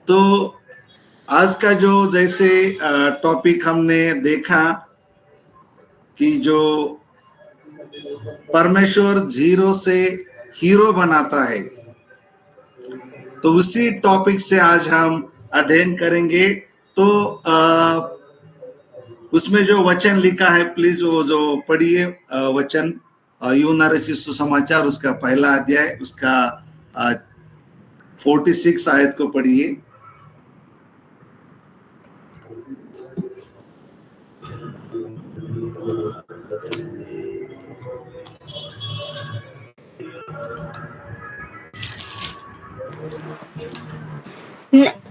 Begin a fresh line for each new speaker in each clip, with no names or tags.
तो आज का जो जैसे टॉपिक हमने देखा कि जो परमेश्वर जीरो से हीरो बनाता है, तो उसी टॉपिक से आज हम अध्ययन करेंगे। तो उसमें जो वचन लिखा है, प्लीज वो जो पढ़िए वचन, यूहन्ना रचित सुसमाचार उसका पहला अध्याय उसका 46 आयत को पढ़िए।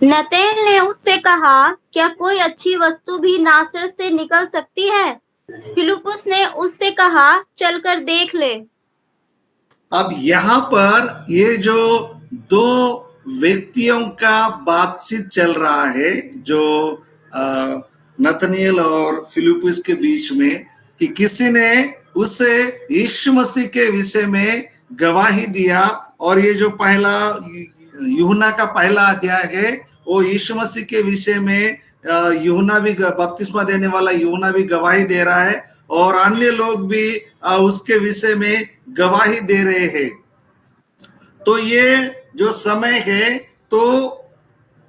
नतनेल ने उससे कहा, क्या कोई अच्छी वस्तु भी नासरत से निकल सकती है? फिलिप्पुस ने उससे कहा, चलकर देख ले।
अब यहाँ पर ये जो दो व्यक्तियों का बातचीत चल रहा है, जो नतनेल और फिलिप्पुस के बीच में, कि किसी ने उसे यीशु मसीह के विषय में गवाही दिया, और ये जो पहला यूहन्ना का पहला अध्याय है वो यीशु मसीह के विषय में यूहन्ना भी, बपतिस्मा देने वाला यूहन्ना भी गवाही दे रहा है, और अन्य लोग भी उसके विषय में गवाही दे रहे हैं। तो ये जो समय है, तो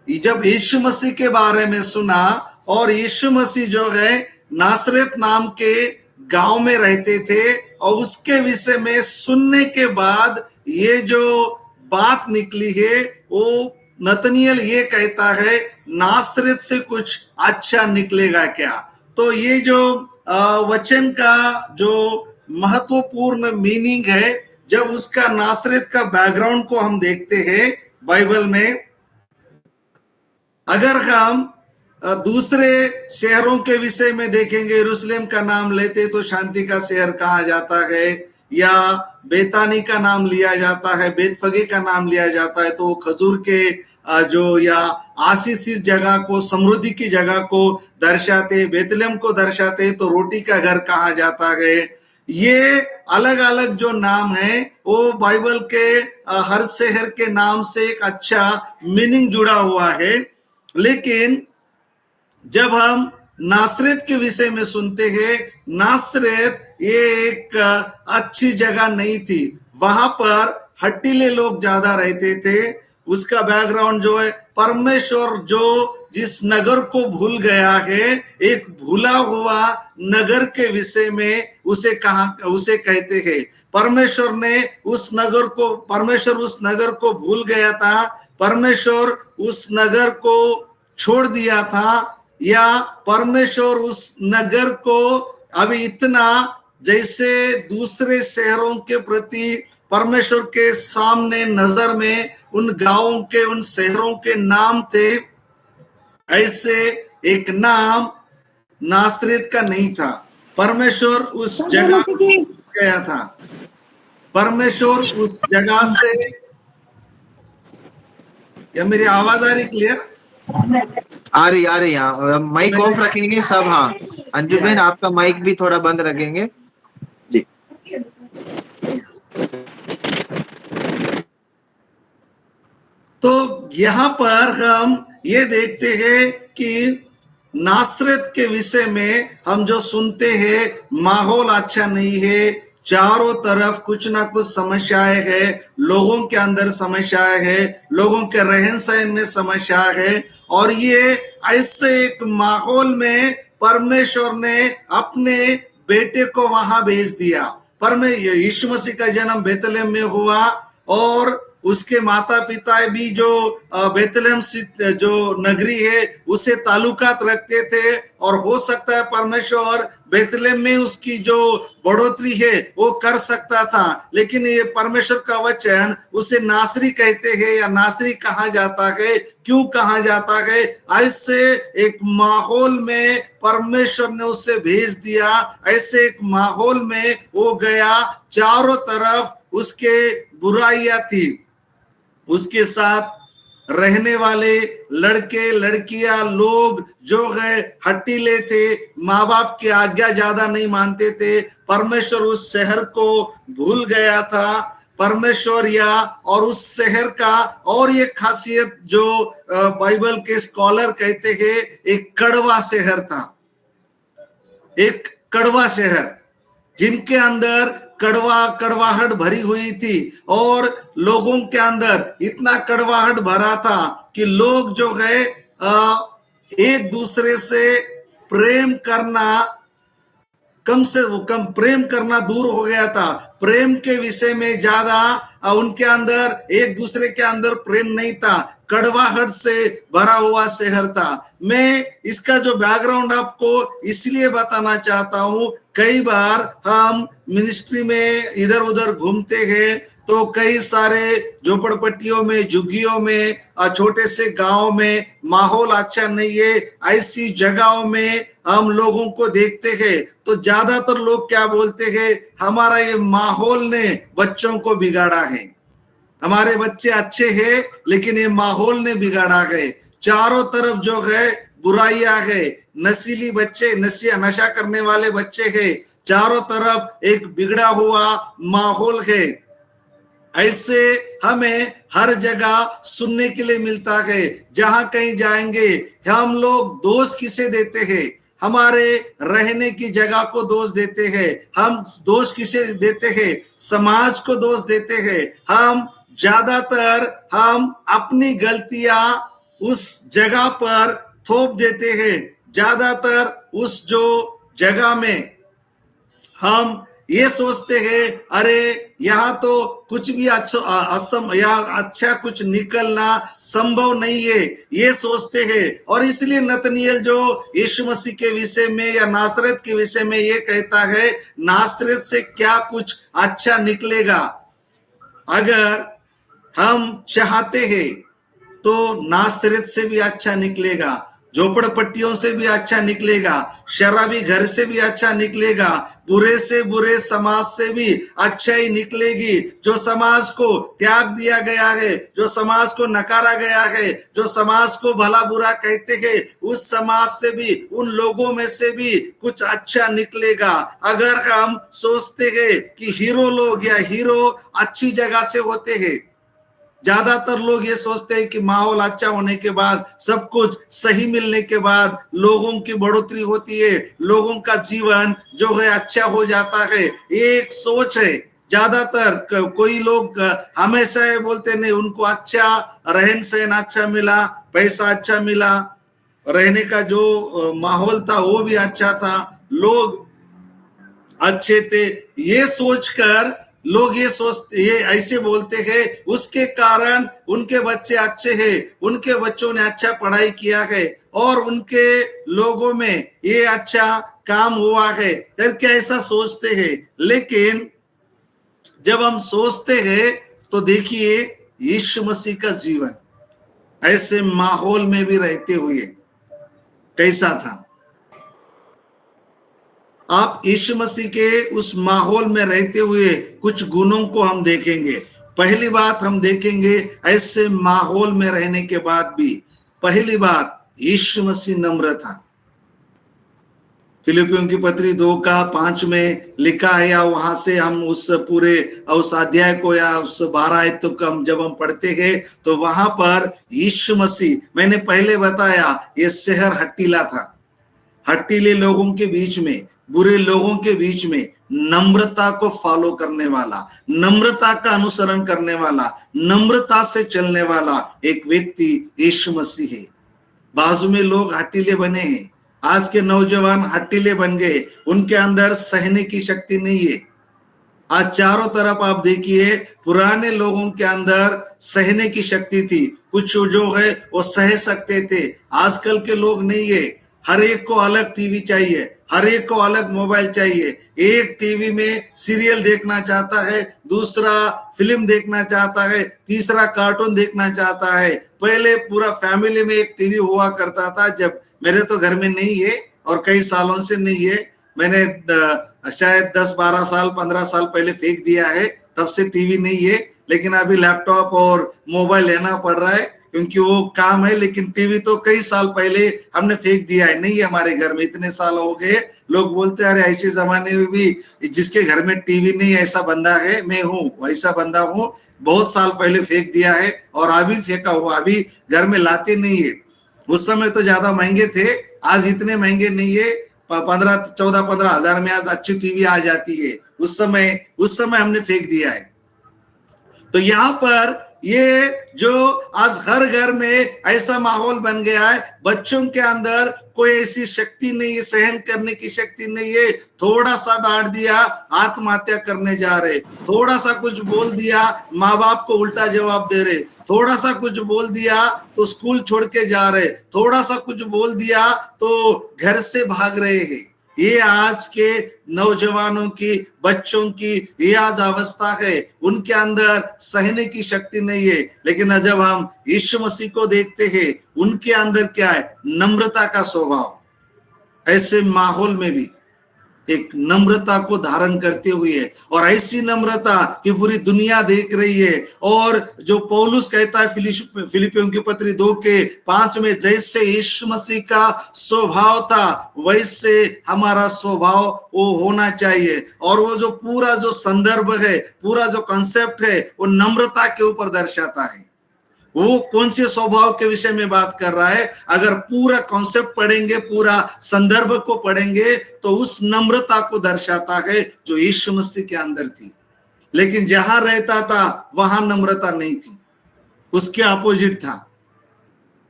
जब यीशु मसीह के बारे में सुना, और यीशु मसीह जो है नासरत नाम के गांव में रहते थे, और उसके विषय में सुनने के बाद ये जो बात निकली है, वो नतनिएल ये कहता है, नासरत से कुछ अच्छा निकलेगा क्या? तो ये जो वचन का जो महत्वपूर्ण मीनिंग है, जब उसका नासरत का बैकग्राउंड को हम देखते हैं बाइबल में, अगर हम दूसरे शहरों के विषय में देखेंगे, यरूशलेम का नाम लेते तो शांति का शहर कहा जाता है, या बेतानी का नाम लिया जाता है, बेतफगे का नाम लिया जाता है, तो खजूर के जो या आशीषित जगह को, समृद्धि की जगह को दर्शाते, बेतलेहम को दर्शाते, तो रोटी का घर कहा जाता है। ये अलग अलग जो नाम है, वो बाइबल के हर शहर के नाम से एक अच्छा मीनिंग जुड़ा हुआ है। लेकिन जब हम नासरत के विषय में सुनते हैं, नासरत ये एक अच्छी जगह नहीं थी, वहां पर हट्टीले लोग ज्यादा रहते थे। उसका बैकग्राउंड जो है, परमेश्वर जो जिस नगर को भूल गया है, एक भूला हुआ नगर के विषय में उसे कहते हैं। परमेश्वर उस नगर को भूल गया था, परमेश्वर उस नगर को छोड़ दिया था, या परमेश्वर उस नगर को अभी इतना, जैसे दूसरे शहरों के प्रति परमेश्वर के सामने नजर में उन गांवों के, उन शहरों के नाम थे, ऐसे एक नाम नासरत का नहीं था। परमेश्वर उस जगह को गया था, परमेश्वर उस जगह से। क्या मेरी आवाज आ रही क्लियर?
आ रही यहाँ माइक ऑफ रखेंगे सब। हाँ अंजू बहन, आपका माइक भी थोड़ा बंद रखेंगे जी।
तो यहाँ पर हम ये देखते हैं कि नासरत के विषय में हम जो सुनते हैं, माहौल अच्छा नहीं है, चारों तरफ कुछ ना कुछ समस्याएं हैं, लोगों के अंदर समस्याएं हैं, लोगों के रहन सहन में समस्या है, और ये ऐसे एक माहौल में परमेश्वर ने अपने बेटे को वहां भेज दिया। यीशु मसीह का जन्म बेतलेहम में हुआ, और उसके माता पिता भी जो बेतलेहम जो नगरी है उसे ताल्लुकात रखते थे, और हो सकता है परमेश्वर बेतलेहम में उसकी जो बढ़ोतरी है वो कर सकता था, लेकिन ये परमेश्वर का वचन उसे नासरी कहते हैं, या नासरी कहा जाता है। क्यों कहा जाता है? ऐसे एक माहौल में परमेश्वर ने उसे भेज दिया, ऐसे एक माहौल में वो गया, चारों तरफ उसके बुराइयां थी, उसके साथ रहने वाले लड़के लड़कियां लोग जो है हट्टीले थे, माँ बाप की आज्ञा ज्यादा नहीं मानते थे, परमेश्वर उस शहर को भूल गया था। परमेश्वर या और उस शहर का और एक खासियत जो बाइबल के स्कॉलर कहते हैं, एक कड़वा शहर था, एक कड़वा शहर जिनके अंदर कड़वाहट भरी हुई थी और लोगों के अंदर इतना कड़वाहट भरा था कि लोग जो है एक दूसरे से प्रेम करना कम से कम प्रेम करना दूर हो गया था। प्रेम के विषय में ज्यादा उनके अंदर एक दूसरे के अंदर प्रेम नहीं था, कड़वाहट से भरा हुआ शहर था। मैं इसका जो बैकग्राउंड आपको इसलिए बताना चाहता हूं, कई बार हम मिनिस्ट्री में इधर उधर घूमते हैं तो कई सारे झोपड़पट्टियों में, झुग्गियों में, छोटे से गांव में माहौल अच्छा नहीं है, ऐसी जगहों में हम लोगों को देखते हैं तो ज्यादातर लोग क्या बोलते हैं, हमारा ये माहौल ने बच्चों को बिगाड़ा है, हमारे बच्चे अच्छे हैं लेकिन ये माहौल ने बिगाड़ा है। चारों तरफ जो है बुराइयां है, नशीली बच्चे, नशा करने वाले बच्चे हैं, चारों तरफ एक बिगड़ा हुआ माहौल है। ऐसे हमें हर जगह सुनने के लिए मिलता है। जहां कहीं जाएंगे हम लोग दोष किसे देते हैं, हमारे रहने की जगह को दोष देते हैं। हम दोष किसे देते हैं, समाज को दोष देते हैं। हम ज्यादातर हम अपनी गलतियां उस जगह पर थोप देते हैं। ज्यादातर उस जो जगह में हम ये सोचते हैं, अरे यहाँ तो कुछ भी अच्छा कुछ निकलना संभव नहीं है, ये सोचते हैं। और इसलिए नतनिएल जो यीशु मसीह के विषय में या नासरत के विषय में ये कहता है, नासरत से क्या कुछ अच्छा निकलेगा। अगर हम चाहते हैं तो नासरत से भी अच्छा निकलेगा, झोपड़पट्टियों से भी अच्छा निकलेगा, शराबी घर से भी अच्छा निकलेगा, बुरे से बुरे समाज से भी अच्छा ही निकलेगी। जो समाज को त्याग दिया गया है, जो समाज को नकारा गया है, जो समाज को भला बुरा कहते हैं, उस समाज से भी, उन लोगों में से भी कुछ अच्छा निकलेगा। अगर हम सोचते हैं कि हीरो लोग या हीरो अच्छी जगह से होते हैं, ज्यादातर लोग ये सोचते हैं कि माहौल अच्छा होने के बाद, सब कुछ सही मिलने के बाद लोगों की बढ़ोतरी होती है, लोगों का जीवन जो है अच्छा हो जाता है। एक सोच है ज्यादातर। कोई लोग हमेशा ये बोलते नहीं, उनको अच्छा रहन सहन अच्छा मिला, पैसा अच्छा मिला, रहने का जो माहौल था वो भी अच्छा था, लोग अच्छे थे। ये सोचकर लोग ये ऐसे बोलते हैं, उसके कारण उनके बच्चे अच्छे हैं, उनके बच्चों ने अच्छा पढ़ाई किया है और उनके लोगों में ये अच्छा काम हुआ है करके ऐसा सोचते हैं। लेकिन जब हम सोचते हैं तो देखिए यीशु मसीह का जीवन ऐसे माहौल में भी रहते हुए कैसा था। आप यीशु मसीह के उस माहौल में रहते हुए कुछ गुणों को हम देखेंगे। पहली बात हम देखेंगे, ऐसे माहौल में रहने के बाद भी पहली बात, यीशु मसीह नम्र था। फिलिपियों की पत्री 2:5 में लिखा है, या वहां से हम उस अध्याय को या उस 12 आयत को जब हम पढ़ते हैं तो वहां पर यीशु मसीह, मैंने पहले बताया ये शहर हट्टीला था, हट्टीले लोगों के बीच में, बुरे लोगों के बीच में नम्रता को फॉलो करने वाला, नम्रता का अनुसरण करने वाला, नम्रता से चलने वाला एक व्यक्ति यीशु मसीह है। बाजू में लोग हट्टीले बने हैं, आज के नौजवान हट्टीले बन गए, उनके अंदर सहने की शक्ति नहीं है। आज चारों तरफ आप देखिए, पुराने लोगों के अंदर सहने की शक्ति थी, कुछ जो है वो सह सकते थे, आजकल के लोग नहीं है। हर एक को अलग टीवी चाहिए, हर एक को अलग मोबाइल चाहिए, एक टीवी में सीरियल देखना चाहता है, दूसरा फिल्म देखना चाहता है, तीसरा कार्टून देखना चाहता है। पहले पूरा फैमिली में एक टीवी हुआ करता था, जब मेरे तो घर में नहीं है और कई सालों से नहीं है, मैंने शायद 10-12 साल 15 साल पहले फेंक दिया है, तब से टीवी नहीं है। लेकिन अभी लैपटॉप और मोबाइल लेना पड़ रहा है क्योंकि वो काम है। लेकिन टीवी तो कई साल पहले हमने फेंक दिया है, नहीं है हमारे घर में, इतने साल हो गए। लोग बोलते हैं अरे ऐसे जमाने में भी जिसके घर में टीवी नहीं ऐसा बंदा है, मैं हूँ वैसा बंदा हूँ। बहुत साल पहले फेंक दिया है और अभी फेंका हुआ, अभी घर में लाते नहीं है। उस समय तो ज्यादा महंगे थे, आज इतने महंगे नहीं है। 14-15 हजार में आज अच्छी टीवी आ जाती है। उस समय हमने फेंक दिया है। तो यहाँ पर ये जो आज हर घर में ऐसा माहौल बन गया है, बच्चों के अंदर कोई ऐसी शक्ति नहीं है, सहन करने की शक्ति नहीं है। थोड़ा सा डांट दिया आत्महत्या करने जा रहे, थोड़ा सा कुछ बोल दिया माँ बाप को उल्टा जवाब दे रहे, थोड़ा सा कुछ बोल दिया तो स्कूल छोड़ के जा रहे, थोड़ा सा कुछ बोल दिया तो घर से भाग रहे हैं। ये आज के नौजवानों की, बच्चों की ये आज अवस्था है। उनके अंदर सहने की शक्ति नहीं है। लेकिन जब हम यीशु मसीह को देखते हैं, उनके अंदर क्या है? नम्रता का स्वभाव। ऐसे माहौल में भी एक नम्रता को धारण करते हुए, और ऐसी नम्रता कि पूरी दुनिया देख रही है। और जो पौलुस कहता है फिलिपियों की पत्री 2:5 में, जैसे यीशु मसीह का स्वभाव था वैसे हमारा स्वभाव वो होना चाहिए। और वो जो पूरा जो संदर्भ है, पूरा जो कॉन्सेप्ट है, वो नम्रता के ऊपर दर्शाता है। वो कौन से स्वभाव के विषय में बात कर रहा है? अगर पूरा कॉन्सेप्ट पढ़ेंगे, पूरा संदर्भ को पढ़ेंगे, तो उस नम्रता को दर्शाता है जो यीशु मसीह के अंदर थी। लेकिन जहां रहता था वहां नम्रता नहीं थी, उसके अपोजिट था।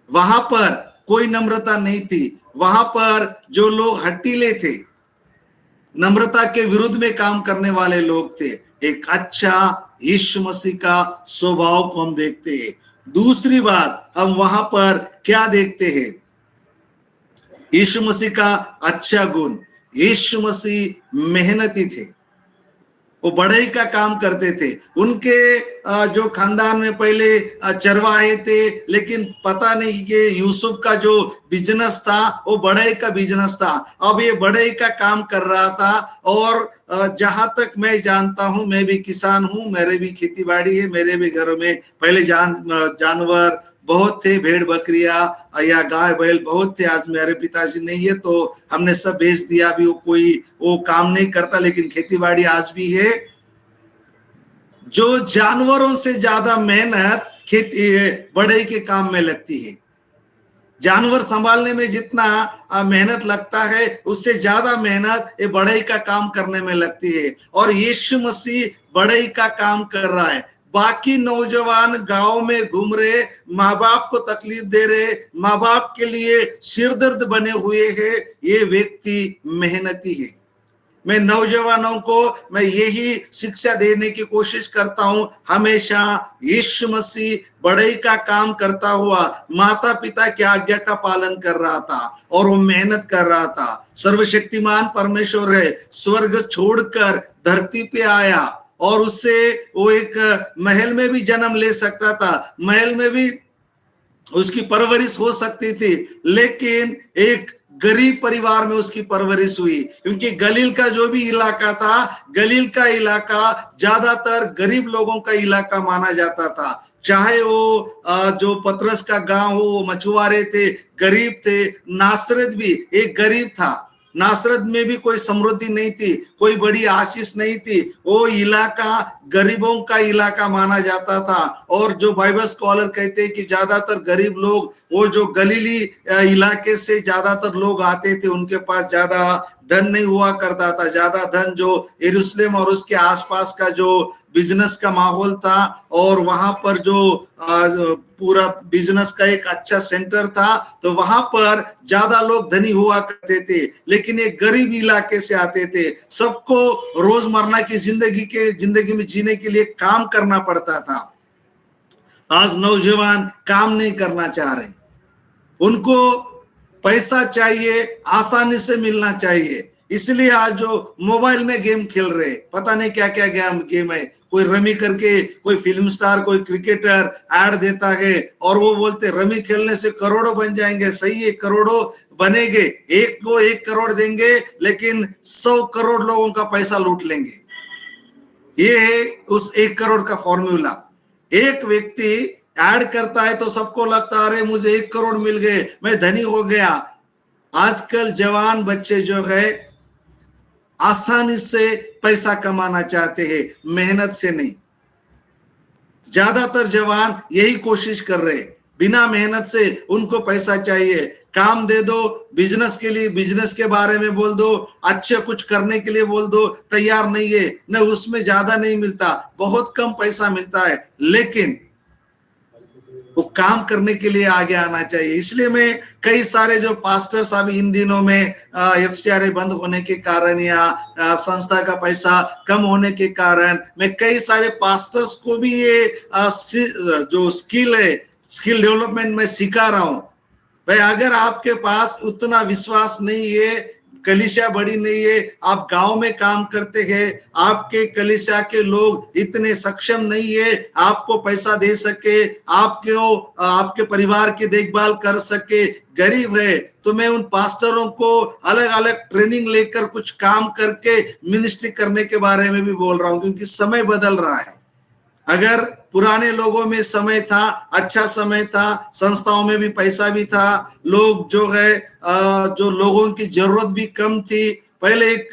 वहां पर कोई नम्रता नहीं थी। वहां पर जो लोग हट्टीले थे, नम्रता के विरुद्ध में काम करने वाले लोग थे। एक अच्छा यीशु मसीह का स्वभाव को हम देखते हैं। दूसरी बात, हम वहां पर क्या देखते हैं? यीशु मसीह का अच्छा गुण, यीशु मसीह मेहनती थे, वो बढ़ई का काम करते थे। उनके जो खानदान में पहले चरवाहे थे, लेकिन पता नहीं कि यूसुफ का जो बिजनेस था वो बढ़ई का बिजनेस था। अब ये बढ़ई का काम कर रहा था। और जहां तक मैं जानता हूं, मैं भी किसान हूं, मेरे भी खेती बाड़ी है, मेरे भी घरों में पहले जानवर बहुत थे, भेड़ बकरियां या गाय बैल बहुत थे। आज मेरे पिताजी नहीं है तो हमने सब बेच दिया, अभी वो काम नहीं करता, लेकिन खेती बाड़ी आज भी है। जो जानवरों से ज्यादा मेहनत खेती बढ़ई के काम में लगती है। जानवर संभालने में जितना मेहनत लगता है, उससे ज्यादा मेहनत ये बढ़ई का काम करने में लगती है। और यीशु मसीह बढ़ई का काम कर रहा है। बाकी नौजवान गांव में घूम रहे, माँ बाप को तकलीफ दे रहे, माँ बाप के लिए सिरदर्द बने हुए हैं। ये व्यक्ति मेहनती है। मैं नौजवानों को मैं यही शिक्षा देने की कोशिश करता हूं, हमेशा यीशु मसीह बढ़ई का काम करता हुआ माता पिता की आज्ञा का पालन कर रहा था और वो मेहनत कर रहा था। सर्वशक्तिमान परमेश्वर है, स्वर्ग छोड़कर धरती पे आया और उससे वो एक महल में भी जन्म ले सकता था, महल में भी उसकी परवरिश हो सकती थी, लेकिन एक गरीब परिवार में उसकी परवरिश हुई। क्योंकि गलील का जो भी इलाका था, गलील का इलाका ज्यादातर गरीब लोगों का इलाका माना जाता था। चाहे वो जो पतरस का गांव हो, वो मछुआरे थे, गरीब थे। नासरत भी एक गरीब था। नासरत में भी कोई समृद्धि नहीं थी, कोई बड़ी आशीष नहीं थी। वो इलाका गरीबों का इलाका माना जाता था। और जो बाइबल स्कॉलर कहते हैं कि ज्यादातर गरीब लोग वो जो गलीली इलाके से ज्यादातर लोग आते थे, उनके पास ज्यादा धन नहीं हुआ करता था। ज्यादा धन जो यरूशलेम और उसके आसपास का जो बिजनेस का माहौल था, और वहां पर जो पूरा बिजनेस का एक अच्छा सेंटर था, तो वहां पर ज्यादा लोग धनी हुआ करते थे। लेकिन एक गरीब इलाके से आते थे, सबको रोजमर्रा की जिंदगी में जीने के लिए काम करना पड़ता था। आज नौजवान काम नहीं करना चाह रहे, उनको पैसा चाहिए, आसानी से मिलना चाहिए। इसलिए आज जो मोबाइल में गेम खेल रहे, पता नहीं क्या क्या गेम है। कोई रमी करके, कोई फिल्म स्टार, कोई क्रिकेटर ऐड देता है और वो बोलते रमी खेलने से करोड़ों बन जाएंगे। सही है, करोड़ों बनेंगे, एक को 1 करोड़ देंगे, लेकिन 100 करोड़ लोगों का पैसा लूट लेंगे। ये है उस 1 करोड़ का फॉर्मूला। एक व्यक्ति ऐड करता है तो सबको लगता है अरे मुझे 1 करोड़ मिल गए, मैं धनी हो गया। आजकल जवान बच्चे जो है आसानी से पैसा कमाना चाहते हैं, मेहनत से नहीं। ज्यादातर जवान यही कोशिश कर रहे हैं, बिना मेहनत से उनको पैसा चाहिए। काम दे दो, बिजनेस के लिए बिजनेस के बारे में बोल दो, अच्छे कुछ करने के लिए बोल दो, तैयार नहीं है। न उसमें ज्यादा नहीं मिलता, बहुत कम पैसा मिलता है, लेकिन वो काम करने के लिए आगे आना चाहिए। इसलिए मैं कई सारे जो पास्टर्स अभी इन दिनों में FCRA बंद होने के कारण या संस्था का पैसा कम होने के कारण मैं कई सारे पास्टर्स को भी ये जो स्किल है, स्किल डेवलपमेंट में सिखा रहा हूं। भाई अगर आपके पास उतना विश्वास नहीं है, कलीसिया बड़ी नहीं है, आप गांव में काम करते हैं, आपके कलीसिया के लोग इतने सक्षम नहीं है आपको पैसा दे सके, आपके परिवार की देखभाल कर सके, गरीब है, तो मैं उन पास्टरों को अलग अलग ट्रेनिंग लेकर कुछ काम करके मिनिस्ट्री करने के बारे में भी बोल रहा हूं, क्योंकि समय बदल रहा है। अगर पुराने लोगों में समय था, अच्छा समय था, संस्थाओं में भी पैसा भी था, लोग जो है जो लोगों की जरूरत भी कम थी। पहले एक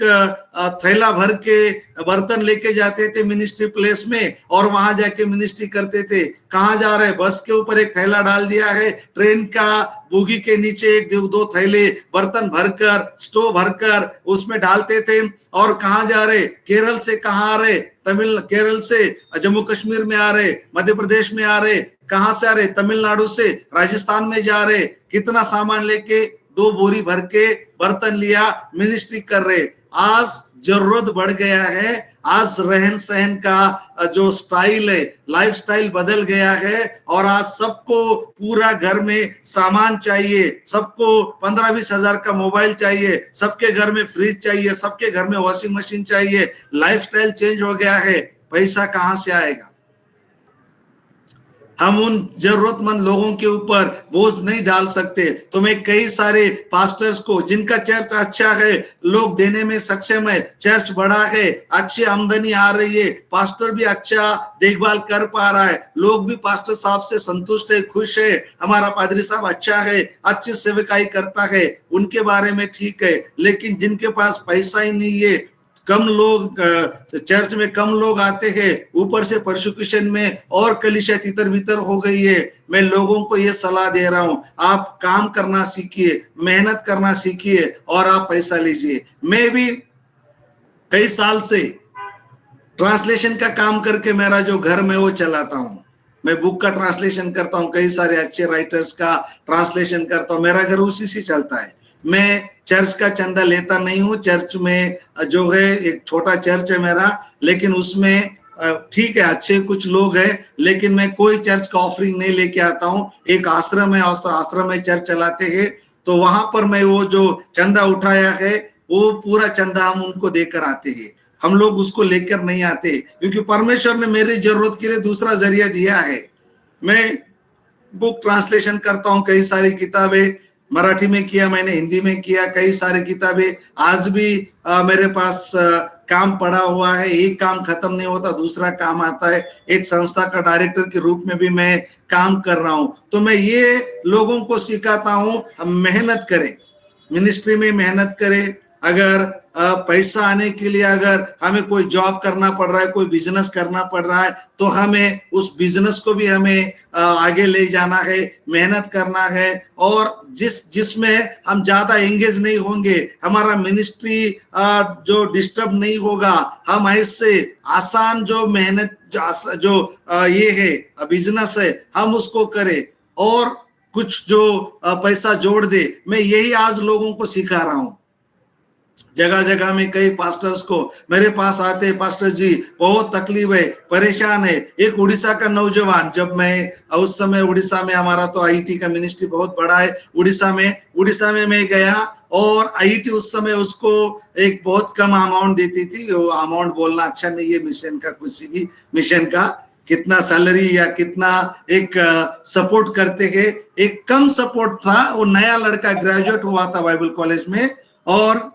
थैला भर के बर्तन लेके जाते थे मिनिस्ट्री प्लेस में और वहां जाके मिनिस्ट्री करते थे। कहाँ जा रहे, बस के ऊपर एक थैला डाल दिया है, ट्रेन का बोगी के नीचे 1-2 थैले बर्तन भरकर, स्टोव भरकर उसमें डालते थे। और कहाँ जा रहे, केरल से कहाँ आ रहे, केरल से जम्मू कश्मीर में आ रहे, मध्य प्रदेश में आ रहे, कहां से आ रहे, तमिलनाडु से, राजस्थान में जा रहे, कितना सामान लेके 2 बोरी भर के बर्तन लिया, मिनिस्ट्री कर रहे। आज जरूरत बढ़ गया है, आज रहन सहन का जो स्टाइल है, लाइफ स्टाइल बदल गया है और आज सबको पूरा घर में सामान चाहिए, सबको 15-20 हजार का मोबाइल चाहिए, सबके घर में फ्रिज चाहिए, सबके घर में वॉशिंग मशीन चाहिए। लाइफ स्टाइल चेंज हो गया है, पैसा कहां से आएगा? हम उन जरूरतमंद लोगों के ऊपर बोझ नहीं डाल सकते। तो मैं कई सारे पास्टर्स को, जिनका चर्च अच्छा है, लोग देने में सक्षम है, चर्च बड़ा है, अच्छी आमदनी आ रही है, पास्टर भी अच्छा देखभाल कर पा रहा है, लोग भी पास्टर साहब से संतुष्ट है, खुश है, हमारा पादरी साहब अच्छा है, अच्छी सेवकाई करता है, उनके बारे में ठीक है। लेकिन जिनके पास पैसा ही नहीं है, कम लोग चर्च में कम लोग आते हैं, ऊपर से परसिक्यूशन में और कलीसिया तितर बितर हो गई है। मैं लोगों को ये सलाह दे रहा हूं, आप काम करना सीखिए, मेहनत करना सीखिए और आप पैसा लीजिए। मैं भी कई साल से ट्रांसलेशन का काम करके मेरा जो घर में वो चलाता हूं। मैं बुक का ट्रांसलेशन करता हूं, कई सारे अच्छे राइटर्स का ट्रांसलेशन करता हूं, मेरा घर उसी से चलता है। मैं चर्च का चंदा लेता नहीं हूँ। चर्च में जो है एक छोटा चर्च है मेरा, लेकिन उसमें ठीक है अच्छे कुछ लोग हैं, लेकिन मैं कोई चर्च का ऑफरिंग नहीं लेके आता हूँ। एक आश्रम है, आश्रम में चर्च चलाते हैं, तो वहां पर मैं वो जो चंदा उठाया है वो पूरा चंदा हम उनको देकर आते हैं। हम लोग उसको लेकर नहीं आते, क्योंकि परमेश्वर ने मेरी जरूरत के लिए दूसरा जरिया दिया है। मैं बुक ट्रांसलेशन करता हूँ, कई सारी किताबें मराठी में किया मैंने, हिंदी में किया, कई सारे किताबें। आज भी मेरे पास काम पड़ा हुआ है, एक काम खत्म नहीं होता, दूसरा काम आता है। एक संस्था का डायरेक्टर के रूप में भी मैं काम कर रहा हूं। तो मैं ये लोगों को सिखाता हूं, हम मेहनत करें, मिनिस्ट्री में मेहनत करें। अगर पैसा आने के लिए अगर हमें कोई जॉब करना पड़ रहा है, कोई बिजनेस करना पड़ रहा है, तो हमें उस बिजनेस को भी हमें आगे ले जाना है, मेहनत करना है। और जिसमें हम ज्यादा एंगेज नहीं होंगे, हमारा मिनिस्ट्री जो डिस्टर्ब नहीं होगा, हम ऐसे आसान जो मेहनत जो ये है बिजनेस है, हम उसको करें और कुछ जो पैसा जोड़ दे। मैं यही आज लोगों को सिखा रहा हूं। जगह जगह में कई पास्टर्स को मेरे पास आते, पास्टर जी बहुत तकलीफ है, परेशान है। एक उड़ीसा का नौजवान, जब मैं उस समय उड़ीसा में, हमारा तो आईटी का मिनिस्ट्री बहुत बड़ा है उड़ीसा में मैं गया और आईटी उस समय उसको एक बहुत कम अमाउंट देती थी। वो अमाउंट बोलना अच्छा नहीं है मिशन का, किसी भी मिशन का कितना सैलरी या कितना एक सपोर्ट करते हैं, एक कम सपोर्ट था। वो नया लड़का ग्रेजुएट हुआ था बाइबल कॉलेज में, और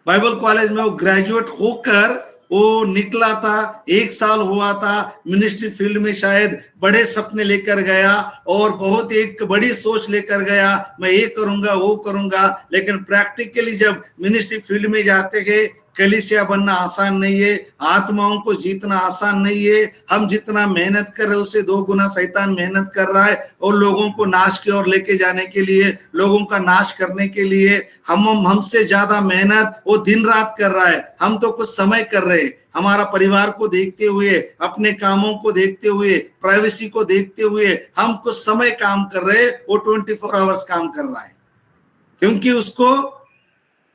बाइबल कॉलेज में वो ग्रेजुएट होकर वो निकला था, 1 साल हुआ था मिनिस्ट्री फील्ड में, शायद बड़े सपने लेकर गया और बहुत एक बड़ी सोच लेकर गया, मैं ये करूंगा वो करूंगा, लेकिन प्रैक्टिकली जब मिनिस्ट्री फील्ड में जाते हैं, कलीसिया बनना आसान नहीं है, आत्माओं को जीतना आसान नहीं है। हम जितना मेहनत कर रहे हैं उससे 2 गुना शैतान मेहनत कर रहा है, और लोगों को नाश की ओर लेके जाने के लिए, लोगों का नाश करने के लिए हमसे ज्यादा मेहनत वो दिन रात कर रहा है। हम तो कुछ समय कर रहे हैं, हमारा परिवार को देखते हुए, अपने कामों को देखते हुए, प्राइवेसी को देखते हुए हम कुछ समय काम कर रहे हैं, वो 24 आवर्स काम कर रहा है, क्योंकि उसको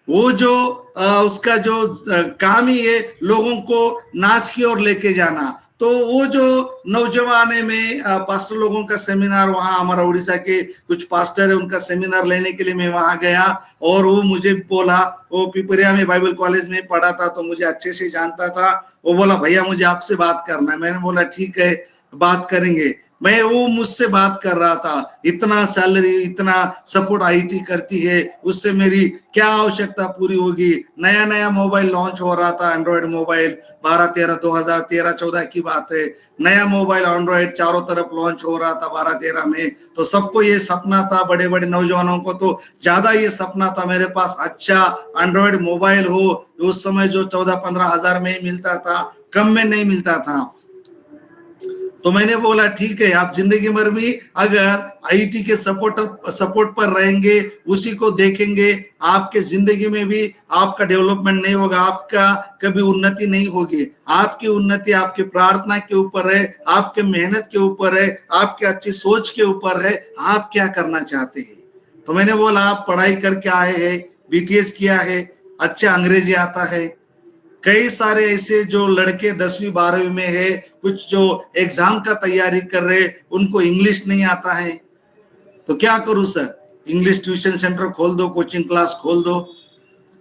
वो जो उसका जो काम ही है लोगों को नाश की ओर लेके जाना। तो वो जो नौजवान में पास्टर लोगों का सेमिनार, वहाँ हमारा उड़ीसा के कुछ पास्टर है, उनका सेमिनार लेने के लिए मैं वहाँ गया, और वो मुझे बोला, वो पिपरिया में बाइबल कॉलेज में पढ़ा था तो मुझे अच्छे से जानता था। वो बोला भैया मुझे आपसे बात करना है। मैंने बोला ठीक है बात करेंगे। वो मुझसे बात कर रहा था, इतना सैलरी, इतना सपोर्ट आईटी करती है, उससे मेरी क्या आवश्यकता पूरी होगी। नया नया मोबाइल लॉन्च हो रहा था, एंड्रॉइड मोबाइल 2013 की बात है। नया मोबाइल एंड्रॉइड चारों तरफ लॉन्च हो रहा था 12-13 में। तो सबको ये सपना था, बड़े बड़े नौजवानों को तो ज्यादा ये सपना था मेरे पास अच्छा एंड्रॉइड मोबाइल हो। उस समय जो 14-15 हजार में मिलता था, कम में नहीं मिलता था। तो मैंने बोला ठीक है, आप जिंदगी भर भी अगर आईटी के सपोर्ट पर रहेंगे, उसी को देखेंगे, आपके जिंदगी में भी आपका डेवलपमेंट नहीं होगा, आपका कभी उन्नति नहीं होगी। आपकी उन्नति आपकी प्रार्थना के ऊपर है, आपके मेहनत के ऊपर है, आपके अच्छी सोच के ऊपर है, आप क्या करना चाहते हैं। तो मैंने बोला आप पढ़ाई करके आए हैं, बीटीएस किया है, अच्छा अंग्रेजी आता है। कई सारे ऐसे जो लड़के 10वीं 12वीं में है, कुछ जो एग्जाम का तैयारी कर रहे, उनको इंग्लिश नहीं आता है। तो क्या करूं सर, इंग्लिश ट्यूशन सेंटर खोल दो, कोचिंग क्लास खोल दो,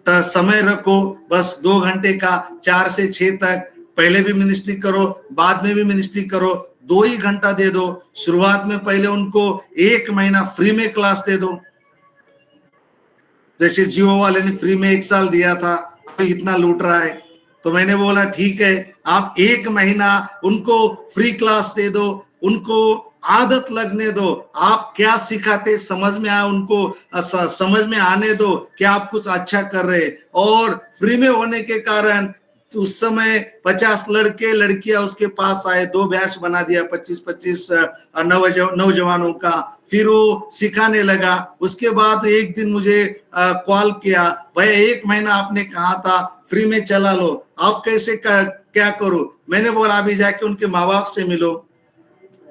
तो समय रखो बस 2 घंटे का, 4 से 6 तक। पहले भी मिनिस्ट्री करो, बाद में भी मिनिस्ट्री करो, 2 ही घंटा दे दो। शुरुआत में पहले उनको 1 महीना फ्री में क्लास दे दो, जैसे जियो वाले ने फ्री में 1 साल दिया था, अभी इतना लूट रहा है। तो मैंने बोला ठीक है, आप 1 महीना उनको फ्री क्लास दे दो, उनको आदत लगने दो। आप क्या सिखाते समझ में आए, उनको समझ में आने दो कि आप कुछ अच्छा कर रहे। और फ्री में होने के कारण उस समय 50 लड़के लड़कियां उसके पास आए, 2 बैच बना दिया 25-25 नौजवानों का। फिर वो सिखाने लगा। उसके बाद एक दिन मुझे कॉल किया, भाई 1 महीना आपने कहा था फ्री में चला लो, आप कैसे क्या करो। मैंने बोला अभी जाके उनके माँ बाप से मिलो,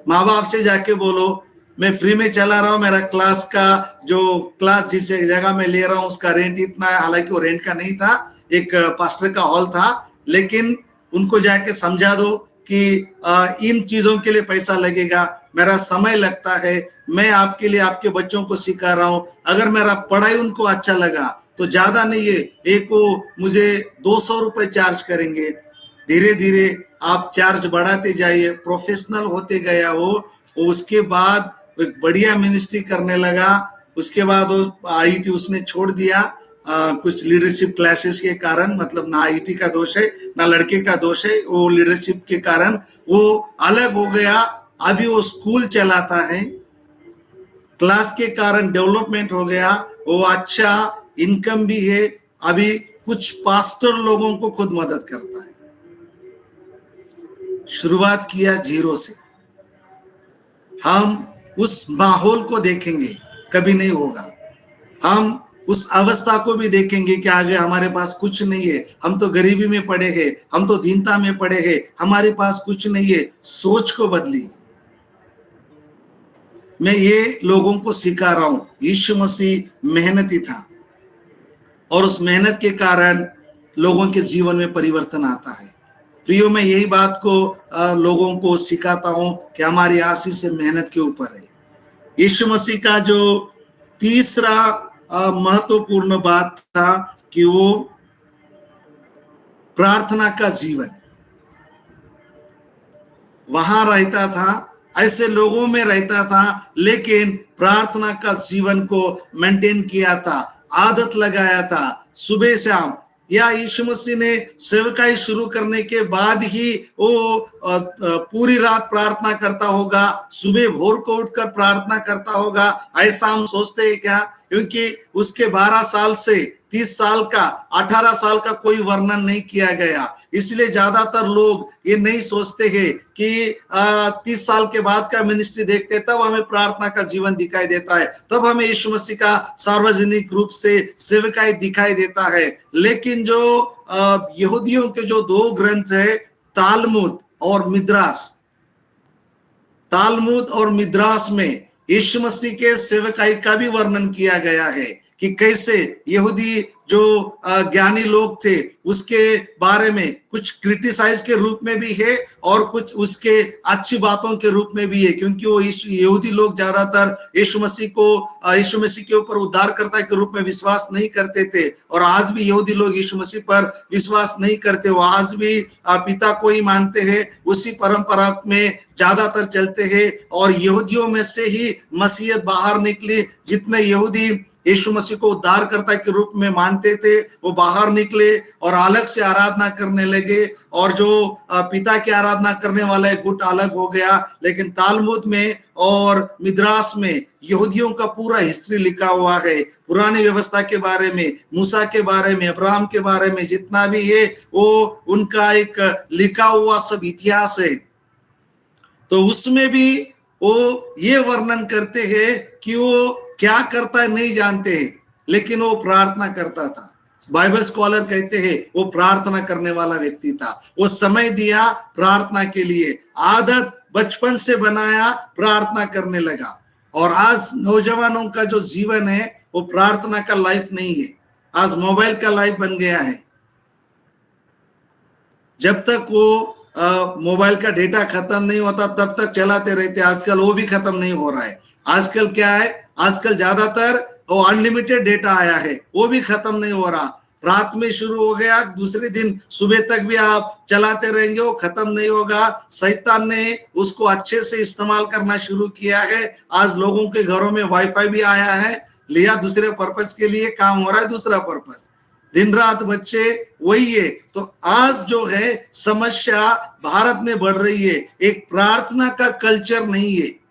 माँ बाप से जाके बोलो मैं फ्री में चला रहा हूँ, मेरा क्लास का जो क्लास जिस जगह में ले रहा हूँ उसका रेंट इतना है। हालांकि वो रेंट का नहीं था, एक पास्टर का हॉल था, लेकिन उनको जाके समझा दो कि इन चीजों के लिए पैसा लगेगा, मेरा समय लगता है, मैं आपके लिए आपके बच्चों को सिखा रहा हूँ। अगर मेरा पढ़ाई उनको अच्छा लगा तो ज्यादा नहीं है, एक को मुझे 200 रुपए चार्ज करेंगे। धीरे धीरे आप चार्ज बढ़ाते जाइए, प्रोफेशनल होते गया हो। उसके बाद एक बढ़िया मिनिस्ट्री करने लगा। उसके बाद वो आईटी उसने छोड़ दिया, कुछ लीडरशिप क्लासेस के कारण, मतलब ना आईटी का दोष है ना लड़के का दोष है, वो लीडरशिप के कारण वो अलग हो गया। अभी वो स्कूल चलाता है, क्लास के कारण डेवलपमेंट हो गया, वो अच्छा इनकम भी है। अभी कुछ पास्टर लोगों को खुद मदद करता है। शुरुआत किया 0 से। हम उस माहौल को देखेंगे, कभी नहीं होगा। हम उस अवस्था को भी देखेंगे कि आगे हमारे पास कुछ नहीं है, हम तो गरीबी में पड़े हैं, हम तो दीनता में पड़े हैं, हमारे पास कुछ नहीं है। सोच को बदलिए। मैं ये लोगों को सिखा रहा हूं। यीशु मसीह मेहनती था और उस मेहनत के कारण लोगों के जीवन में परिवर्तन आता है। प्रियो, मैं यही बात को लोगों को सिखाता हूं कि हमारी आशीष से मेहनत के ऊपर है। यीशु मसीह का जो तीसरा महत्वपूर्ण बात था कि वो प्रार्थना का जीवन, वहां रहता था, ऐसे लोगों में रहता था, लेकिन प्रार्थना का जीवन को मेंटेन किया था, आदत लगाया था। सुबह शाम या यीशु मसीह ने सेवकाई शुरू करने के बाद ही वो पूरी रात प्रार्थना करता होगा, सुबह भोर को उठकर प्रार्थना करता होगा, ऐसा हम सोचते हैं क्या? क्योंकि उसके 12 साल से 30 साल का 18 साल का कोई वर्णन नहीं किया गया, इसलिए ज्यादातर लोग ये नहीं सोचते हैं कि 30 साल के बाद का मिनिस्ट्री देखते तब हमें प्रार्थना का जीवन दिखाई देता है, तब हमें यीशु मसीह का सार्वजनिक रूप से सेवकाई दिखाई देता है। लेकिन जो यहूदियों के जो 2 ग्रंथ है, तालमुद और मिद्रास, तालमुद और मिद्रास में यीशु मसीह के सेवकाई का भी वर्णन किया गया है कि कैसे यहूदी जो ज्ञानी लोग थे उसके बारे में कुछ क्रिटिसाइज के रूप में भी है और कुछ उसके अच्छी बातों के रूप में भी है, क्योंकि वो यहूदी लोग ज्यादातर यीशु मसीह के ऊपर उद्धारकर्ता के रूप में विश्वास नहीं करते थे। और आज भी यहूदी लोग यीशु मसीह पर विश्वास नहीं करते, वो आज भी पिता को ही मानते हैं, उसी परंपरा में ज्यादातर चलते हैं। और यहूदियों में से ही मसीहत बाहर निकली, जितने यहूदी यीशु मसीह को उद्धारकर्ता के रूप में मानते थे वो बाहर निकले और अलग से आराधना करने लगे, और जो पिता की आराधना करने वाला एक गुट अलग हो गया। लेकिन तालमुद में और मिद्रास में यहूदियों का पूरा हिस्ट्री लिखा हुआ है, पुरानी व्यवस्था के बारे में, मूसा के बारे में, अब्राहम के बारे में, जितना भी है वो उनका एक लिखा हुआ सब इतिहास है। तो उसमें भी वो ये वर्णन करते हैं कि वो क्या करता है नहीं जानते हैं, लेकिन वो प्रार्थना करता था। बाइबल स्कॉलर कहते हैं वो प्रार्थना करने वाला व्यक्ति था, वो समय दिया प्रार्थना के लिए, आदत बचपन से बनाया, प्रार्थना करने लगा। और आज नौजवानों का जो जीवन है वो प्रार्थना का लाइफ नहीं है, आज मोबाइल का लाइफ बन गया है। जब तक वो मोबाइल का डेटा खत्म नहीं होता तब तक चलाते रहते, आजकल वो भी खत्म नहीं हो रहा है। आजकल क्या है, आजकल ज्यादातर वो अनलिमिटेड डेटा आया है, वो भी खत्म नहीं हो रहा। रात में शुरू हो गया, दूसरे दिन सुबह तक भी आप चलाते रहेंगे, वो खत्म नहीं होगा। शैतान ने उसको अच्छे से इस्तेमाल करना शुरू किया है। आज लोगों के घरों में वाईफाई भी आया है, लिया दूसरे पर्पस के लिए, काम हो रहा है दूसरा पर्पस, दिन रात बच्चे वही है। तो आज जो है समस्या भारत में बढ़ रही है, एक प्रार्थना का कल्चर नहीं है।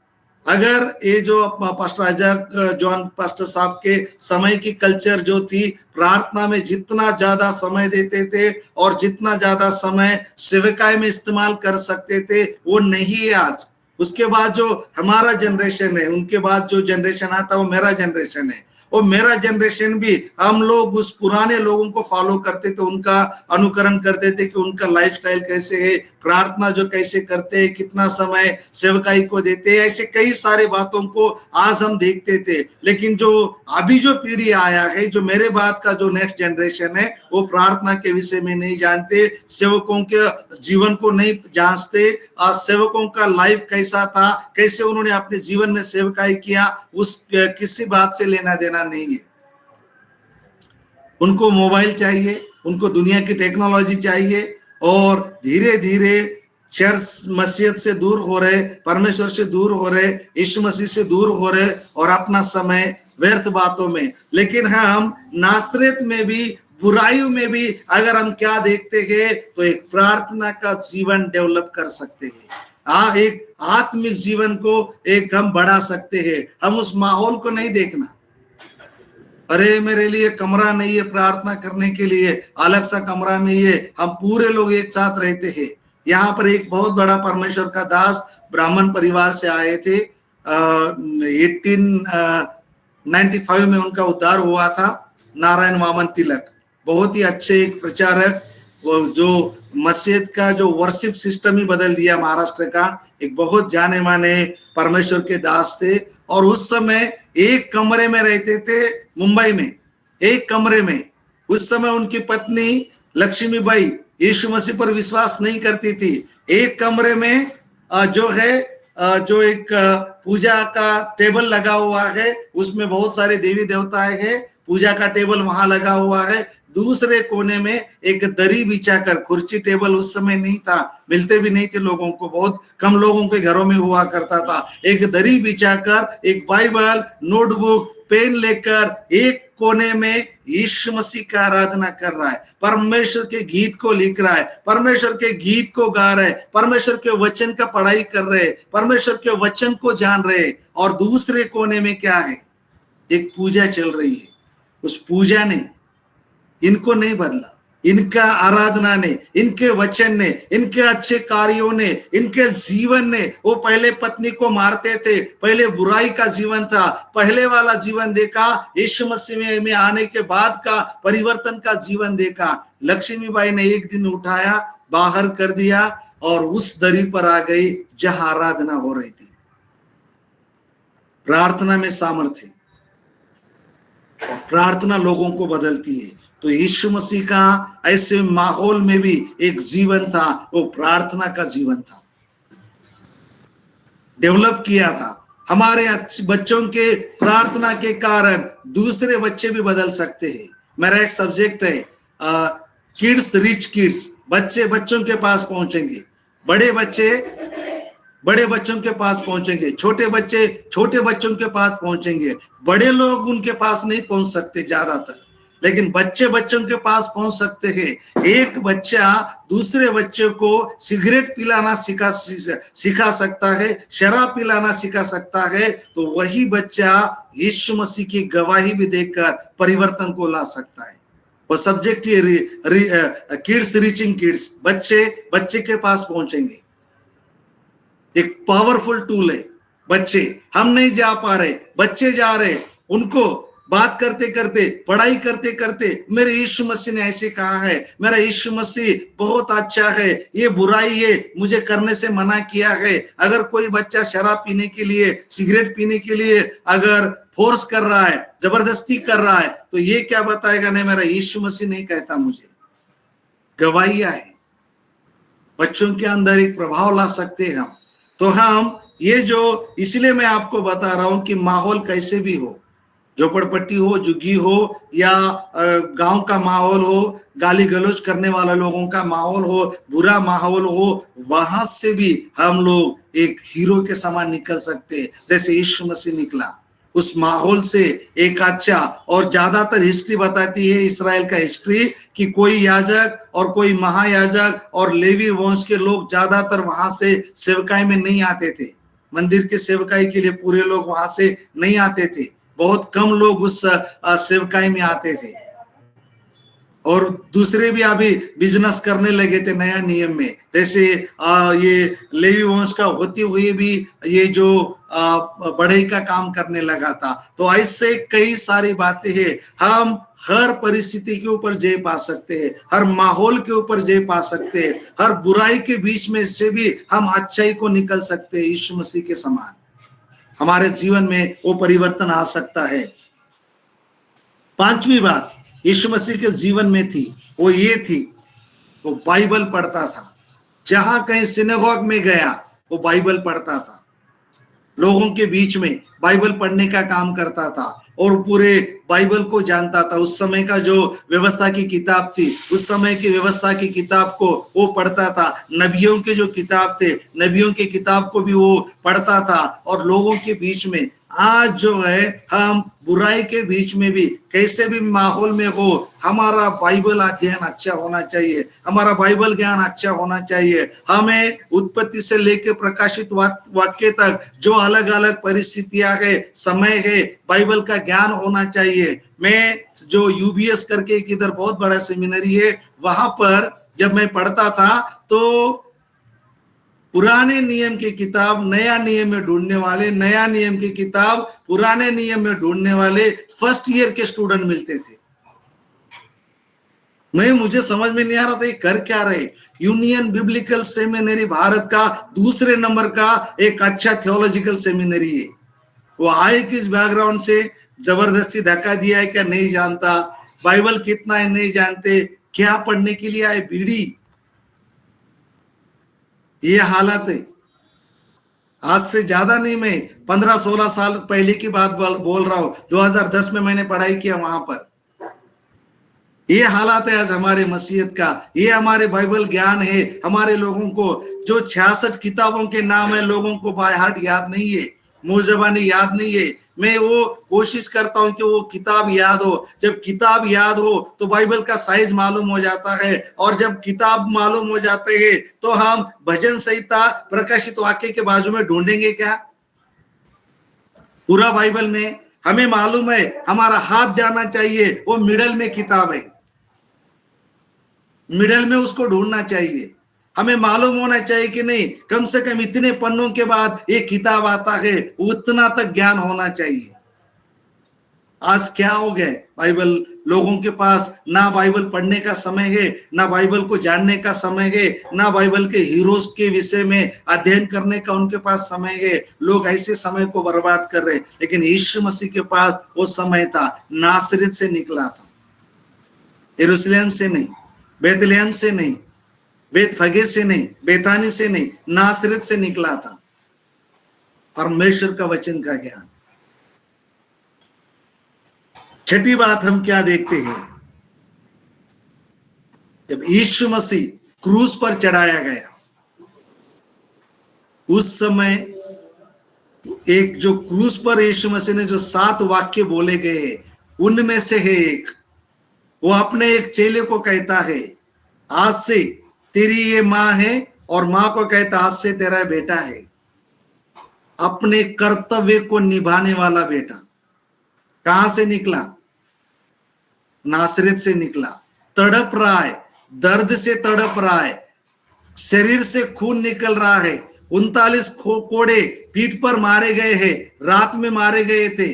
अगर ये जो पास्टर आइजैक जॉन पास्टर साहब के समय की कल्चर जो थी, प्रार्थना में जितना ज्यादा समय देते थे और जितना ज्यादा समय सेवकाई में इस्तेमाल कर सकते थे, वो नहीं है आज। उसके बाद जो हमारा जनरेशन है, उनके बाद जो जनरेशन आता है वो मेरा जनरेशन है। और मेरा जनरेशन भी हम लोग उस पुराने लोगों को फॉलो करते थे, उनका अनुकरण करते थे कि उनका लाइफस्टाइल कैसे है, प्रार्थना जो कैसे करते हैं, कितना समय सेवकाई को देते हैं, ऐसे कई सारे बातों को आज हम देखते थे। लेकिन जो अभी जो पीढ़ी आया है, जो मेरे बाद का जो नेक्स्ट जनरेशन है, वो प्रार्थना के विषय में नहीं जानते, सेवकों के जीवन को नहीं जांचते, सेवकों का लाइफ कैसा था, कैसे उन्होंने अपने जीवन में सेवकाई किया, उस किसी बात से लेना देना नहीं है। उनको मोबाइल चाहिए, उनको दुनिया की टेक्नोलॉजी चाहिए, और धीरे धीरे चर्च मसीहत से दूर हो रहे, परमेश्वर से दूर हो रहे, यीशु मसीह से दूर हो रहे और अपना समय व्यर्थ बातों में। लेकिन हम नासरत में भी, बुराइयों में भी अगर हम क्या देखते हैं, तो एक प्रार्थना का जीवन डेवलप कर सकते हैं, एक आत्मिक जीवन को एक हम बढ़ा सकते हैं। हम उस माहौल को नहीं देखना, अरे मेरे लिए कमरा नहीं है प्रार्थना करने के लिए, अलग सा कमरा नहीं है, हम पूरे लोग एक साथ रहते हैं। यहाँ पर एक बहुत बड़ा परमेश्वर का दास ब्राह्मण परिवार से आए थे, 1895 में उनका उद्धार हुआ था। नारायण वामन तिलक बहुत ही अच्छे एक प्रचारक, जो मस्जिद का जो वर्शिप सिस्टम ही बदल दिया महाराष्ट्र का, एक बहुत जाने माने परमेश्वर के दास थे। और उस समय एक कमरे में रहते थे, मुंबई में एक कमरे में। उस समय उनकी पत्नी लक्ष्मीबाई यीशु मसीह पर विश्वास नहीं करती थी। एक कमरे में जो है, जो एक पूजा का टेबल लगा हुआ है, उसमें बहुत सारे देवी देवताएं हैं, पूजा का टेबल वहां लगा हुआ है। दूसरे कोने में एक दरी बिछाकर, कुर्सी टेबल उस समय नहीं था, मिलते भी नहीं थे लोगों को, बहुत कम लोगों के घरों में हुआ करता था। एक दरी बिछाकर एक बाइबल, नोटबुक, पेन लेकर एक कोने में यीशु मसीह का आराधना कर रहा है, परमेश्वर के गीत को लिख रहा है, परमेश्वर के गीत को गा रहे, परमेश्वर के वचन का पढ़ाई कर रहे, परमेश्वर के वचन को जान रहे। और दूसरे कोने में क्या है, एक पूजा चल रही है। उस पूजा ने इनको नहीं बदला, इनका आराधना ने, इनके वचन ने, इनके अच्छे कार्यों ने, इनके जीवन ने। वो पहले पत्नी को मारते थे, पहले बुराई का जीवन था, पहले वाला जीवन देखा, यीशु मसीह में आने के बाद का परिवर्तन का जीवन देखा। लक्ष्मीबाई ने एक दिन उठाया, बाहर कर दिया और उस दरी पर आ गई जहां आराधना हो रही थी। प्रार्थना में सामर्थ्य और प्रार्थना लोगों को बदलती है। तो यीशु मसीह का ऐसे माहौल में भी एक जीवन था, वो प्रार्थना का जीवन था, डेवलप किया था। हमारे बच्चों के प्रार्थना के कारण दूसरे बच्चे भी बदल सकते हैं। मेरा एक सब्जेक्ट है किड्स रिच किड्स, बच्चे बच्चों के पास पहुंचेंगे, बड़े बच्चे बड़े बच्चों के पास पहुंचेंगे, छोटे बच्चे छोटे बच्चों के पास पहुंचेंगे। बड़े लोग उनके पास नहीं पहुंच सकते ज्यादातर, लेकिन बच्चे बच्चों के पास पहुंच सकते हैं। एक बच्चा दूसरे बच्चे को सिगरेट पिलाना सिखा सकता है, शराब पिलाना सिखा सकता है, तो वही बच्चा यीशु मसीह की गवाही भी देकर परिवर्तन को ला सकता है। वो सब्जेक्ट है किड्स रीचिंग किड्स, बच्चे बच्चे के पास पहुंचेंगे। एक पावरफुल टूल है। बच्चे, हम नहीं जा पा रहे, बच्चे जा रहे, उनको बात करते करते, पढ़ाई करते करते, मेरे यीशु मसीह ने ऐसे कहा है, मेरा यीशु मसीह बहुत अच्छा है, ये बुराई है, मुझे करने से मना किया है। अगर कोई बच्चा शराब पीने के लिए, सिगरेट पीने के लिए अगर फोर्स कर रहा है, जबरदस्ती कर रहा है, तो ये क्या बताएगा, नहीं मेरा यीशु मसीह नहीं कहता मुझे। गवाहियां है, बच्चों के अंदर एक प्रभाव ला सकते हैं हम। तो हम ये जो, इसलिए मैं आपको बता रहा हूं कि माहौल कैसे भी हो, झोपड़पट्टी हो, झुग्गी हो, या गांव का माहौल हो, गाली गलौज करने वाले लोगों का माहौल हो, बुरा माहौल हो, वहां से भी हम लोग एक हीरो के समान निकल सकते हैं, जैसे यीशु मसीह निकला। उस माहौल से एक अच्छा, और ज्यादातर हिस्ट्री बताती है, इस्राएल का हिस्ट्री, कि कोई याजक और कोई महायाजक और लेवी वंश के लोग ज्यादातर वहां से सेवकाई में नहीं आते थे। मंदिर के सेवकाई के लिए पूरे लोग वहां से नहीं आते थे, बहुत कम लोग उस सेवकाई में आते थे। और दूसरे भी अभी बिजनेस करने लगे थे नया नियम में, जैसे ये लेवी वंश का होते हुए भी ये जो बढ़ई का काम करने लगा था। तो ऐसे कई सारी बातें हैं। हम हर परिस्थिति के ऊपर जय पा सकते हैं, हर माहौल के ऊपर जय पा सकते हैं, हर बुराई के बीच में से भी हम अच्छाई को निकल सकते हैं। यीशु मसीह के समान हमारे जीवन में वो परिवर्तन आ सकता है। पांचवी बात यीशु मसीह के जीवन में थी, वो ये थी, वो बाइबल पढ़ता था। जहां कहीं सिनेगॉग में गया, वो बाइबल पढ़ता था, लोगों के बीच में बाइबल पढ़ने का काम करता था और पूरे बाइबल को जानता था। उस समय का जो व्यवस्था की किताब थी, उस समय की व्यवस्था की किताब को वो पढ़ता था। नबियों के जो किताब थे, नबियों की किताब को भी वो पढ़ता था। और लोगों के बीच में आज जो है, हम बुराई के बीच में भी कैसे भी माहौल में हो, हमारा बाइबल अध्ययन अच्छा होना चाहिए, हमारा बाइबल ज्ञान अच्छा होना चाहिए। हमें उत्पत्ति से लेकर प्रकाशित वाक्य तक जो अलग अलग परिस्थितियां है, समय है, बाइबल का ज्ञान होना चाहिए। मैं जो यूबीएस करके एक इधर बहुत बड़ा सेमिनरी है, वहां पर जब मैं पढ़ता था तो पुराने नियम की किताब नया नियम में ढूंढने वाले, नया नियम की किताब पुराने नियम में ढूंढने वाले फर्स्ट ईयर के स्टूडेंट मिलते थे। मुझे समझ में नहीं आ रहा था ये कर क्या रहे। यूनियन बिब्लिकल सेमिनरी भारत का दूसरे नंबर का एक अच्छा थियोलॉजिकल सेमिनरी है। वो आए किस बैकग्राउंड से, जबरदस्ती धक्का दिया है क्या नहीं जानता, बाइबल कितना है नहीं जानते, क्या पढ़ने के लिए आए, बीड़ी, ये हालत है। आज से ज्यादा नहीं, मैं 15-16 साल पहले की बात बोल रहा हूं। 2010 में मैंने पढ़ाई किया वहां पर। ये हालात है आज हमारे मसीहत का, ये हमारे बाइबल ज्ञान है। हमारे लोगों को जो 66 किताबों के नाम है, लोगों को बाय हार्ट याद नहीं है, मुंह ज़बानी याद नहीं है। मैं वो कोशिश करता हूं कि वो किताब याद हो। जब किताब याद हो तो बाइबल का साइज मालूम हो जाता है, और जब किताब मालूम हो जाते हैं तो हम भजन संहिता प्रकाशित वाक्य के बाजू में ढूंढेंगे क्या? पूरा बाइबल में हमें मालूम है, हमारा हाथ जाना चाहिए, वो मिडल में किताब है, मिडल में उसको ढूंढना चाहिए। हमें मालूम होना चाहिए कि नहीं, कम से कम इतने पन्नों के बाद एक किताब आता है, उतना तक ज्ञान होना चाहिए। आज क्या हो गया, बाइबल लोगों के पास ना बाइबल पढ़ने का समय है, ना बाइबल को जानने का समय है, ना बाइबल के हीरोज के विषय में अध्ययन करने का उनके पास समय है। लोग ऐसे समय को बर्बाद कर रहे। लेकिन यीशु मसीह के पास वो समय था, नासरत से निकला था, यरूशलेम से नहीं, बेतलेहम से नहीं, बेतफगे से नहीं, बेतानी से नहीं, नासरत से निकला था। परमेश्वर का वचन का ज्ञान। छठी बात हम क्या देखते हैं, जब यीशु मसीह क्रूस पर चढ़ाया गया, उस समय एक जो क्रूस पर यीशु मसीह ने जो 7 वाक्य बोले गए, उनमें से है एक, वो अपने एक चेले को कहता है, आज से तेरी ये माँ है, और माँ को कहता आज से तेरा बेटा है। अपने कर्तव्य को निभाने वाला बेटा कहां से निकला? नासरत से निकला। तड़प रहा है, दर्द से तड़प रहा है, शरीर से खून निकल रहा है। 39 कोड़े पीठ पर मारे गए हैं, रात में मारे गए थे।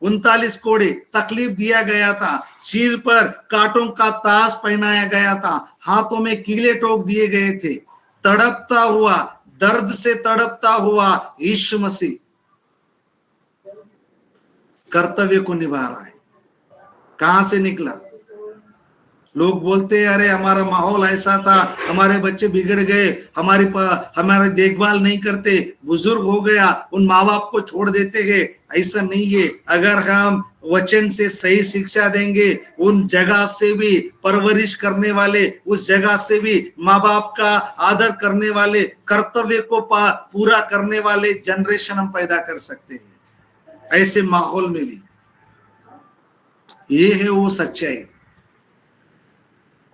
39 कोड़े तकलीफ दिया गया था, सिर पर कांटों का ताज पहनाया गया था, हाथों में कीले ठोक दिए गए थे। तड़पता हुआ, दर्द से तड़पता हुआ यीशु मसीह कर्तव्य को निभा रहा है। कहां से निकला? लोग बोलते हैं अरे हमारा माहौल ऐसा था, हमारे बच्चे बिगड़ गए, हमारी देखभाल नहीं करते, बुजुर्ग हो गया, उन माँ बाप को छोड़ देते हैं। ऐसा नहीं है। अगर हम वचन से सही शिक्षा देंगे, उन जगह से भी परवरिश करने वाले, उस जगह से भी माँ बाप का आदर करने वाले, कर्तव्य को पूरा करने वाले जनरेशन हम पैदा कर सकते हैं। ऐसे माहौल में भी ये है वो सच्चाई।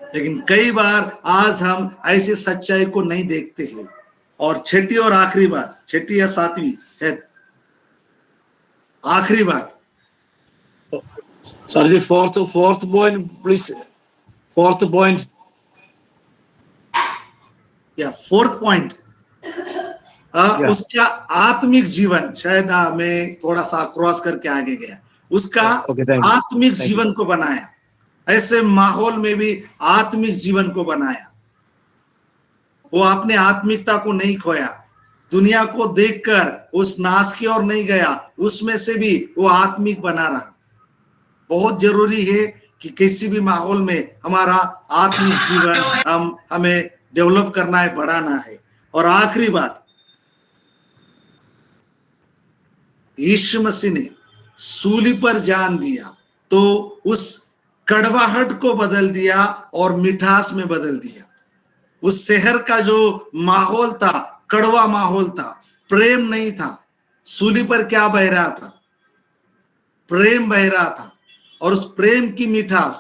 लेकिन कई बार आज हम ऐसी सच्चाई को नहीं देखते हैं। और छठी और आखिरी बात, छठी या सातवीं, शायद आखिरी बात,
Sorry, the fourth point, please. Fourth point.
या फोर्थ पॉइंट, उसका आत्मिक जीवन। शायद मैं थोड़ा सा क्रॉस करके आगे गया। उसका आत्मिक जीवन को बनाया, ऐसे माहौल में भी आत्मिक जीवन को बनाया। वो अपने आत्मिकता को नहीं खोया, दुनिया को देखकर उस नाश की ओर नहीं गया, उसमें से भी वो आत्मिक बना रहा। बहुत जरूरी है कि किसी भी माहौल में हमारा आत्मिक जीवन हमें डेवलप करना है, बढ़ाना है। और आखिरी बात, यीशु मसीह ने सूली पर जान दिया तो उस कड़वाहट को बदल दिया और मिठास में बदल दिया। उस शहर का जो माहौल था, कड़वा माहौल था, प्रेम नहीं था। सूली पर क्या बह रहा था? प्रेम बह रहा था। और उस प्रेम की मिठास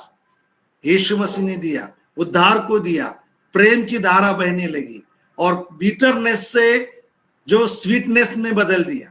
यीशु मसीह ने दिया, उद्धार को दिया, प्रेम की धारा बहने लगी और बिटरनेस से जो स्वीटनेस में बदल दिया।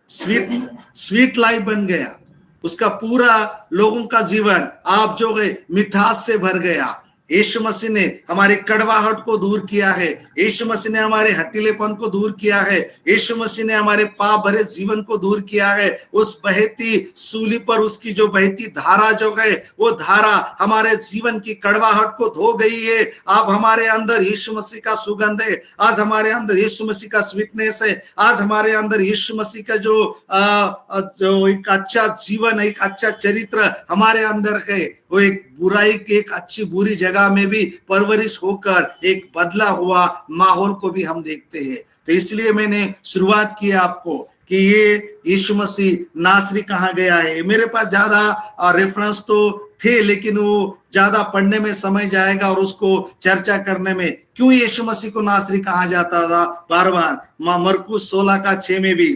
स्वीट लाइफ बन गया उसका पूरा। लोगों का जीवन आप जो है मिठास से भर गया। यीशु मसीह ने हमारी कड़वाहट को दूर किया है, यीशु मसीह ने हमारे हटीलेपन को दूर किया है, यीशु मसीह ने हमारे पाप भरे जीवन को दूर किया है। उस बहती सूली पर उसकी जो बहती धारा जो है, वो धारा हमारे जीवन की कड़वाहट को धो गई है। अब हमारे अंदर यीशु मसीह का सुगंध है, आज हमारे अंदर यीशु मसीह का स्वीटनेस है, आज हमारे अंदर यीशु मसीह का जो एक अच्छा जीवन, एक अच्छा चरित्र हमारे अंदर है। वो एक बुराई की, एक अच्छी बुरी जगह में भी परवरिश होकर एक बदला हुआ माहौल को भी हम देखते हैं। तो इसलिए मैंने शुरुआत की आपको कि ये यीशु मसीह नासरी कहाँ गया है। मेरे पास ज्यादा रेफरेंस तो थे, लेकिन वो ज्यादा पढ़ने में समय जाएगा और उसको चर्चा करने में। क्यों यीशु मसीह को नासरी कहा जाता था बार बार? मरकुस 16 का 6 में भी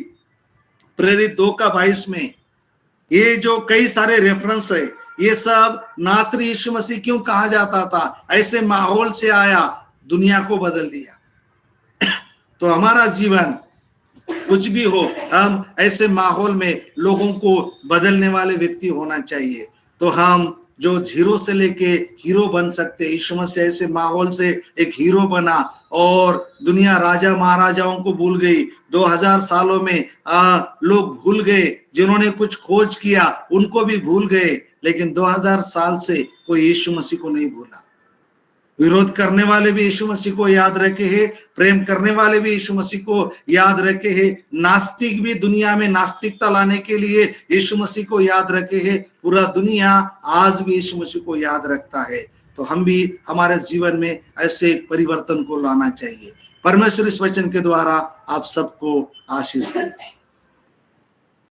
प्रेरित 2:22 में। ये जो कई सारे रेफरेंस है, ये सब नासरी यीशु मसीह क्यों कहा जाता था? ऐसे माहौल से आया, दुनिया को बदल दिया। तो हमारा जीवन कुछ भी हो, हम ऐसे माहौल में लोगों को बदलने वाले व्यक्ति होना चाहिए। तो हम जो जीरो से लेके हीरो बन सकते हैं। यीशु मसीह ऐसे माहौल से एक हीरो बना और दुनिया राजा महाराजाओं को भूल गई। 2000 सालों में लोग भूल गए, जिन्होंने कुछ खोज किया उनको भी भूल गए, लेकिन 2000 साल से कोई यीशु मसीह को नहीं भूला। विरोध करने वाले भी यीशु मसीह को याद रखे हैं, प्रेम करने वाले भी यीशु मसीह को याद रखे हैं, नास्तिक भी दुनिया में नास्तिकता लाने के लिए यीशु मसीह को याद रखे हैं। पूरा दुनिया आज भी यीशु मसीह को याद रखता है। तो हम भी हमारे जीवन में ऐसे परिवर्तन को लाना चाहिए। परमेश्वर इस वचन के द्वारा आप सबको आशीष दे।